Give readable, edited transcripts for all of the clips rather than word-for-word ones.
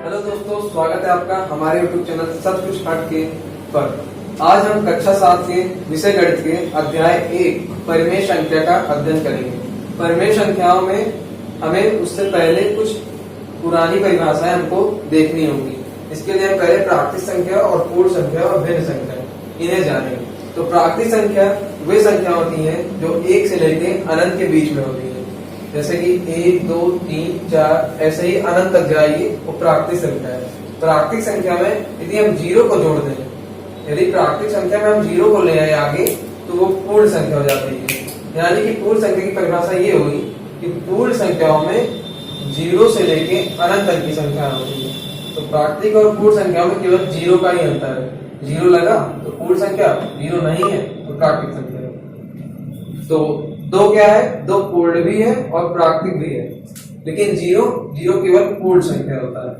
Hello दोस्तों, स्वागत है आपका हमारे YouTube चैनल सब कुछ हट के पर। आज हम कक्षा 7 के विषय गणित के अध्याय 1 परिमेय संख्या का अध्ययन करेंगे। परिमेय संख्याओं में हमें उससे पहले कुछ पुरानी परिभाषाएं हमको देखनी होंगी। इसके लिए हम पहले प्राकृतिक संख्या और पूर्ण संख्या और भिन्न संख्या इन्हें जानेंगे। तो प्राकृतिक संख्या वे संख्या होती है जो 1 से लेकर अनंत के बीच में होती है, जैसे कि 1, 2, 3, 4 ऐसे ही अनंत तक जाएगी, वो प्राकृतिक संख्या है। प्राकृतिक संख्या में यदि हम 0 को जोड़ दें, यदि प्राकृतिक संख्या में हम 0 को ले आए आगे, तो वो पूर्ण संख्या हो जाती है। यानी कि पूर्ण संख्या की परिभाषा ये होगी कि पूर्ण संख्याओं में 0 से लेके अनंत तक की संख्या होती है। तो प्राकृतिक और पूर्ण संख्याओं में केवल 0 का ही अंतर है। 0 लगा तो पूर्ण संख्या, 0 नहीं है तो प्राकृतिक संख्या है। तो दो क्या है, दो पूर्ण भी है और प्राकृतिक भी है, लेकिन 0 केवल पूर्ण संख्या होता है।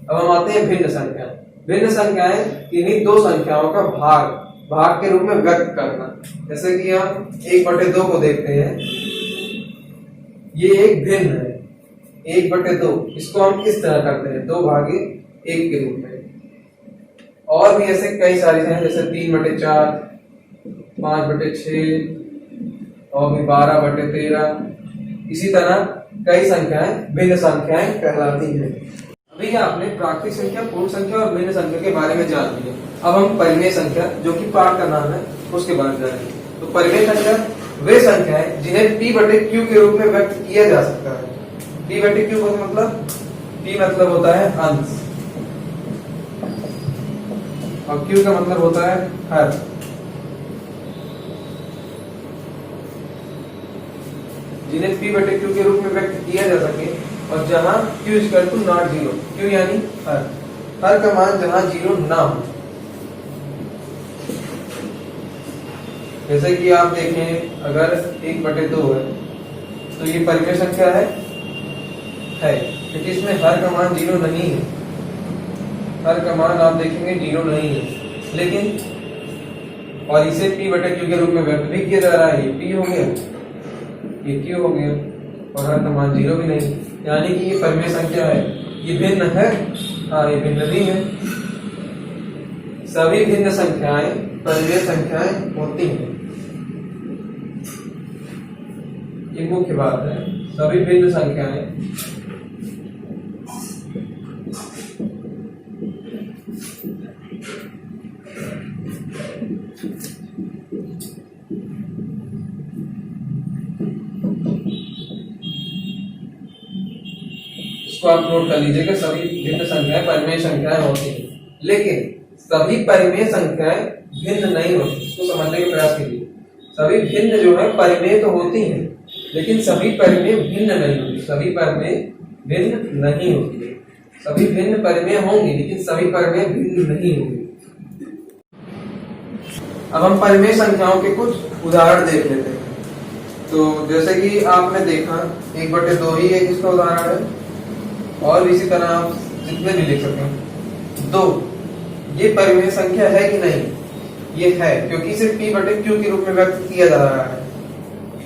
अब हम आते हैं भिन्न संख्या। भिन्न संख्याएं इन्हीं दो संख्याओं का भाग के रूप में व्यक्त करना। जैसे कि हम 1/2 को देखते हैं, ये एक भिन्न है 1/2। इसको हम किस तरह करते हैं, 2/1 के रूप में। और भी ऐसे कई सारी हैं, जैसे 3/4, 5/6 और भी 12/13। इसी तरह कई संख्याएं भिन्न संख्याएं कहलाती हैं। अभी आपने प्राकृतिक संख्या, पूर्ण संख्या और भिन्न संख्या के बारे में जान लिया। अब हम परिमेय संख्या, जो कि पाठ का नाम है, उसके बारे में जानेंगे। तो परिमेय संख्या वे संख्याएं जिन्हें P/Q के रूप में व्यक्त किया जा सकता है। P/Q का मतलब, P मतलब होता है अंश और Q का मतलब होता है हर। जिन्हें P/Q के रूप में व्यक्त किया जा सके और जहां Q = नॉट 0। Q यानी हर का मान जहां 0 ना हो। जैसे कि आप देखें, अगर 1/2 है तो ये परिमेय संख्या है क्योंकि इसमें हर का मान 0 नहीं है। हर का मान आप देखेंगे 0 नहीं है, लेकिन और इसे P/Q के रूप में व्यक्त भी किया जा रहा है। ये P हो गया, ये Q हो गया और हर का मान 0 भी नहीं, यानी कि ये परिमेय संख्या है। ये भिन्न है, हाँ ये भिन्न भी है। सभी भिन्न संख्याएं परिमेय संख्याएं होती हैं, ये मुख्य बात है। सभी भिन्न संख्याएं इसको आप नोट कर लीजिएगा। सभी भिन्न संख्याएं परिमेय संख्याएं होती हैं, लेकिन सभी परिमेय संख्याएं भिन्न नहीं होती। इसको समझने का प्रयास कीजिए। सभी भिन्न जो है परिमेय तो होती हैं, लेकिन सभी परिमेय भिन्न नहीं होती। सभी परिमेय भिन्न नहीं होती है। सभी भिन्न परिमेय होंगी, लेकिन सभी परिमेय भिन्न नहीं होंगी। अब हम परिमेय संख्याओं के कुछ उदाहरण देख लेते हैं। तो जैसे कि आपने देखा 1/2 ही एक इसका उदाहरण है, और इसी तरह आप जितने भी लिख सकते हैं। 2 ये परिमेय संख्या है कि नहीं? ये है, क्योंकि इसे P/Q के रूप में व्यक्त किया जा रहा है।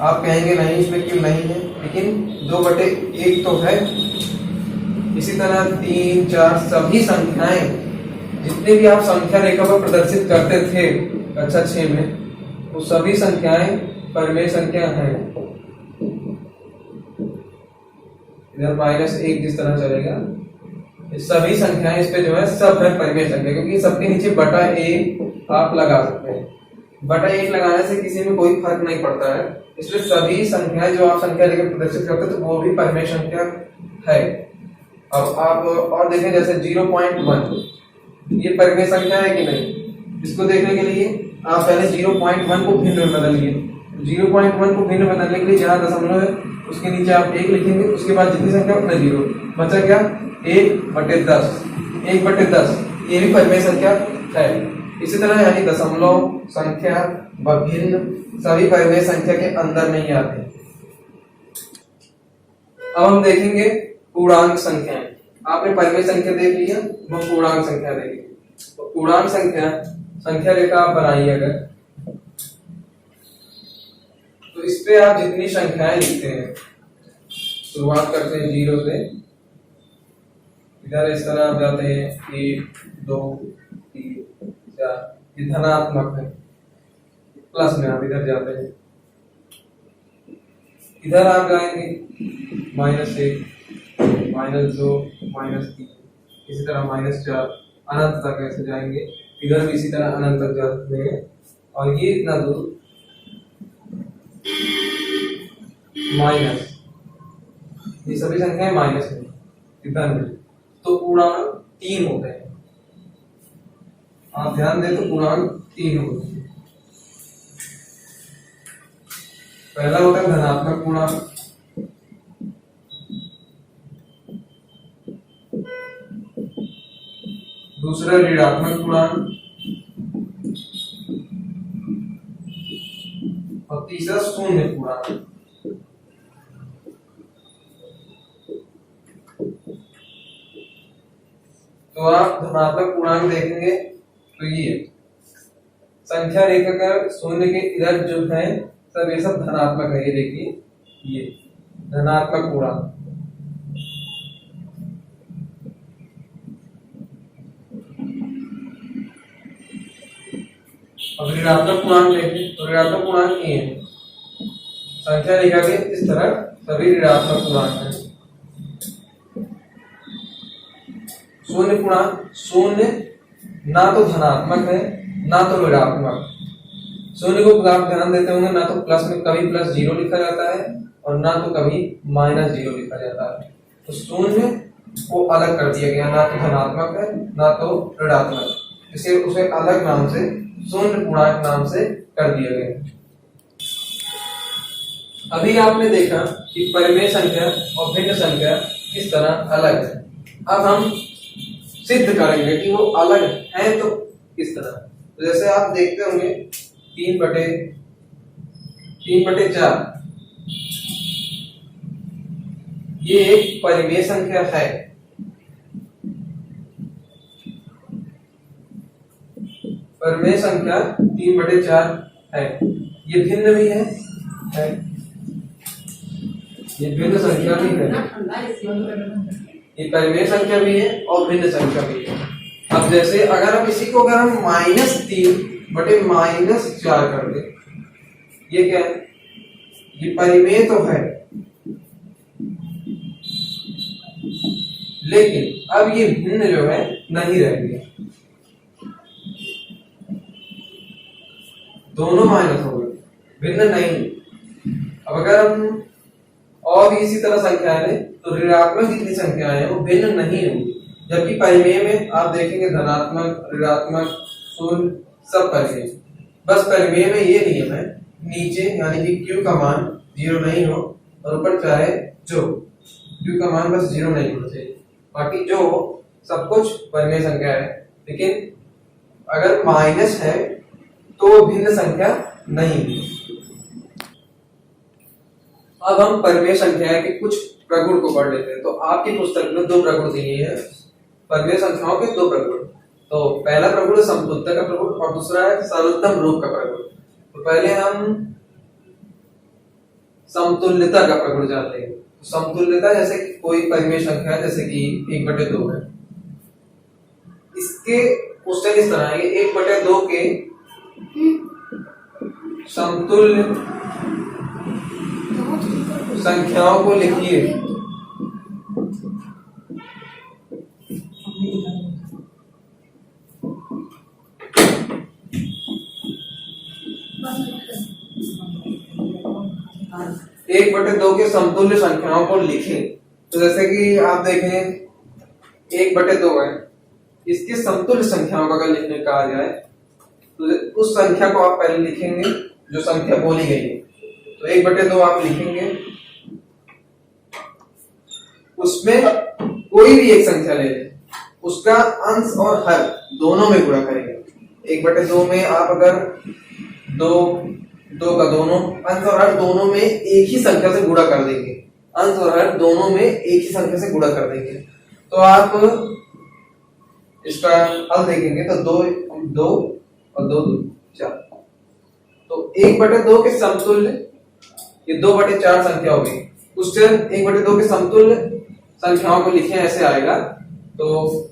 आप कहेंगे नहीं, इसमें Q नहीं है, लेकिन 2/1 तो है। इसी तरह 3, 4 सभी संख्याएं, जितने भी आप संख्या रेखा पर प्रदर्शित करते थे कक्षा 6 में, वो सभी संख्याएं परिमेय संख्या हैं। इधर -1 जिस तरह चलेगा, सभी संख्याएं इस पे जो है सब है परिमेय संख्या, क्योंकि सबके नीचे बटा1 आप लगा सकते हैं। बटा1 लगाने से किसी में कोई फर्क नहीं पड़ता है, इसलिए सभी संख्याएं जो आप संख्या लेकर प्रदर्शित करते हैं तो वो भी परिमेय संख्या है। अब आप और देखें, जैसे 0.1 ये परिमेय संख्या है कि नहीं? इसको देखने के लिए आप पहले 0.1 को भिन्न में बदलिए। 0.1 को भिन्न बदलने के लिए जहां दशमलव है उसके नीचे आप 1 लिखेंगे, उसके बाद जितनी संख्या उतने 0 बचा क्या? 1/10। 1/10 ये भी परिमेय संख्या है। इसी तरह यानी दशमलव संख्या व भिन्न सभी परिमेय संख्या के अंदर नहीं आते। अब हम देखेंगे पूर्णांक संख्याएं। आपने परिमेय संख्या देख लिया, हम पूर्णांक संख्या देखेंगे। तो पूर्णांक संख्या रेखा आप बनाइए अगर, तो इस पे आप जितनी संख्याएं लिखते हैं, शुरुआत करते हैं 0 से इधर इस तरह आप जाते हैं 1 2 3 4, ये धनात्मक है, प्लस में आप इधर जाते हैं, इधर आप जाएंगे -1 -2 -3, इसी तरह -4 अनंत तक ऐसे जाएंगे, इधर भी इसी तरह अनंत तक जाते हैं, और ये इतना दूर माइनस, ये सभी संख्याएं माइनस में, इधर में, तो पूर्णांक 3 होते हैं। आप ध्यान दें तो पूर्णांक 3 होते हैं। पहला होता है धनात्मक पूर्णांक, दूसरा ऋणात्मक पूर्णांक, और तीसरा शून्य पूर्णांक। तो आप धनात्मक पूर्णांक देखेंगे तो ये संख्या रेखा का शून्य के इधर जो है सब ये सब धनात्मक है, ये देखिए ये धनात्मक पूर्णांक। अब ऋणात्मक पूर्णांक देखें तो ऋणात्मक पूर्णांक ये है, संख्या रेखा के इस तरह सभी ऋणात्मक पूर्णांक है। शून्य पूर्णांक, शून्य ना तो धनात्मक है ना तो ऋणात्मक। शून्य को आप ध्यान देते होंगे, ना तो प्लस में कभी +0 लिखा जाता है और ना तो कभी -0 लिखा जाता है। तो शून्य को अलग कर दिया गया, ना तो धनात्मक है ना तो ऋणात्मक, इसे उसे अलग नाम से शून्य पूर्णांक नाम से कर दिया गया। अभी आपने देखा कि परिमेय संख्या और भिन्न संख्या किस तरह अलग है। अब हम सिद्ध करेंगे कि वो अलग है तो किस तरह। तो जैसे आप देखते होंगे 3/4 ये एक परिमेय संख्या है। परिमेय संख्या 3/4 है। ये भिन्न भी है। ये भिन्न संख्या भी है, ये परिमेय संख्या भी है और भिन्न संख्या भी है। अब जैसे अगर हम इसी को अगर हम -3/-4 कर दे, ये क्या है? ये परिमेय तो है, लेकिन अब ये भिन्न जो है नहीं रह गया, दोनों माइनस हो गए, भिन्न नहीं। अब अगर हम और भी इसी तरह संख्याएं लें तो ऋणात्मक जितनी संख्याएं हैं वो भिन्न नहीं होंगी, जबकि परिमेय में आप देखेंगे धनात्मक, ऋणात्मक, शून्य सब परिमेय। बस परिमेय में ये नियम है, नीचे यानी कि q का मान 0 नहीं हो और ऊपर चाहे जो q का मान बस 0 नहीं होना चाहिए, बाकी जो सब कुछ परिमेय संख्या है। लेकिन अगर माइनस है तो भिन्न संख्या नहीं है। अब हम परिमेय संख्या के कुछ प्रगुण को पढ़ लेते हैं। तो आपकी पुस्तक में 2 प्रगुण दिए हैं, परिमेय संख्याओं के 2 प्रगुण। तो पहला प्रगुण है समतुल्यता का प्रगुण और दूसरा है सरलतम रूप का प्रगुण। तो पहले हम समतुल्यता का प्रगुण जानते हैं। तो समतुल्यता जैसे कि कोई परिमेय संख्या है, जैसे कि 1/2 है, इसके क्वेश्चन इस तरह है, 1/2 के समतुल्य संख्याओं को लिखिए। एक बटे दो के समतुल्य संख्याओं को लिखें। तो जैसे कि आप देखें 1/2 है, इसके समतुल्य संख्याओं का अगर लिखने कहा जाए तो उस संख्या को आप पहले लिखेंगे जो संख्या बोली गई है। तो 1/2 आप लिखेंगे, उसमें कोई भी एक संख्या ले लें, उसका अंश और हर दोनों में गुणा करेंगे। 1/2 में आप अगर दो का दोनों अंश और हर दोनों में एक ही संख्या से गुणा कर देंगे, अंश और हर दोनों में एक ही संख्या से गुणा कर देंगे, तो आप इसका हल देखेंगे तो 2 और 2 4। तो 1/2 के समतुल्य ये 2/4 संख्या होगी। क्वेश्चन 1/2 के समतुल्य संख्याओं को लिखें, ऐसे आएगा तो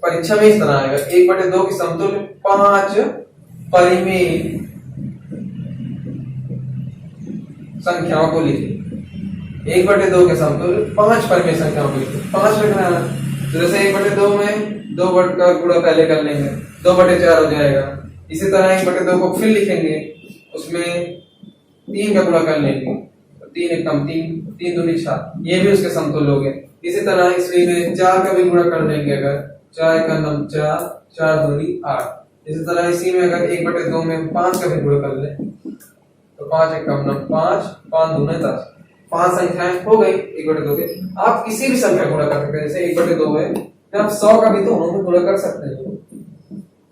परीक्षा में इस तरह आएगा, 1/2 की समतुल्य 5 परिमेय संख्याओं को लिखिए। 1/2 के समतुल्य 5 परिमेय संख्याओं को लिखिए। 5 लिखना है, तो जैसे 1/2 में 2 का गुणा पहले कर लेंगे, 2/4 हो जाएगा। इसी तरह 1/2 को फिर लिखेंगे, उसमें 3 का गुणा कर लेंगे, 3 एकम 3, 3 दूनी 4, ये भी उसके समतुल्य हो गए। इसी तरह इसमें में 4 का भी गुणा कर लेंगे, अगर 4 का 9 4, 4 दूनी 8। इसी तरह इसी में अगर 1/2 में 5 का भी गुणा कर ले तो 5 एकम 9 5, 5 दूनी 10, 5 संख्याएं हो गई 1/2 के। आप किसी भी संख्या गुणा कर सकते हैं, जैसे 1/2 है, आप 100 का भी तो उन्होंने गुणा कर सकते हैं।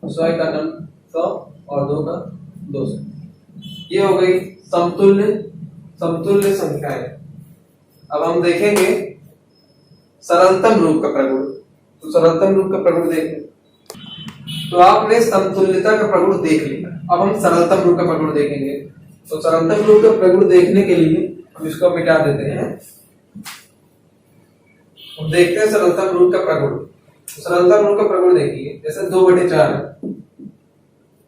100 का 100 और 2 का 200। ये हो गई समतुल्य संख्याएं। अब हम देखेंगे सरलतम रूप का प्रगुण। तो सरलतम रूप का प्रगुण देखें, तो आपने समतुल्यता का प्रगुण देख लिया, अब हम सरलतम रूप का प्रगुण देखेंगे। तो सरलतम रूप का प्रगुण देखने के लिए हम इसको मिटा देते हैं। हम देखते हैं सरलतम रूप का प्रगुण। तो सरलतम रूप का प्रगुण देखिए, जैसे 2/4 है,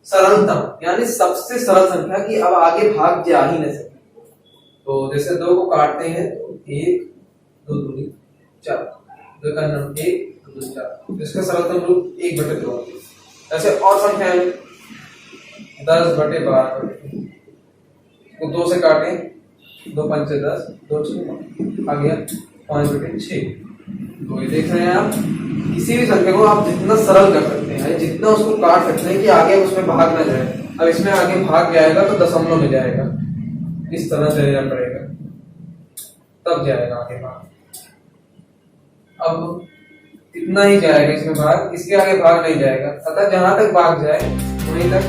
सरलतम यानी सबसे सरल संख्या की अब आगे भाग जा ही नहीं सकती। तो जैसे 2 को काटते हैं तो 1 2 दूनी 4, 2 का 9 1 2 दूनी 4, इसका सरलतम रूप 1/2। ऐसे और संख्याएं 10/12 को 2 से काटें, 2 5 10, 2 6 आ गया 5/6। तो ये देख रहे हैं आप, किसी भी संख्या को आप जितना सरल कर सकते हैं, जितना उसको काट सकते हैं कि आगे उसमें भाग ना जाए। अब इसमें आगे भाग जाएगा तो दशमलव में जाएगा, इस तरह से जाना पड़ेगा, तब जाएगा आगे भाग। अब इतना ही जाएगा इसमें भाग, इसके आगे भाग नहीं जाएगा। अतः जहां तक भाग जाए वहीं तक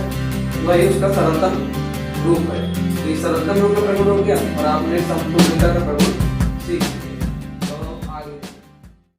वही उसका सरलतम रूप है। तो ये सरलतम रूप का प्रगुण हो गया और आपने समतुल्यता का प्रगुण सीख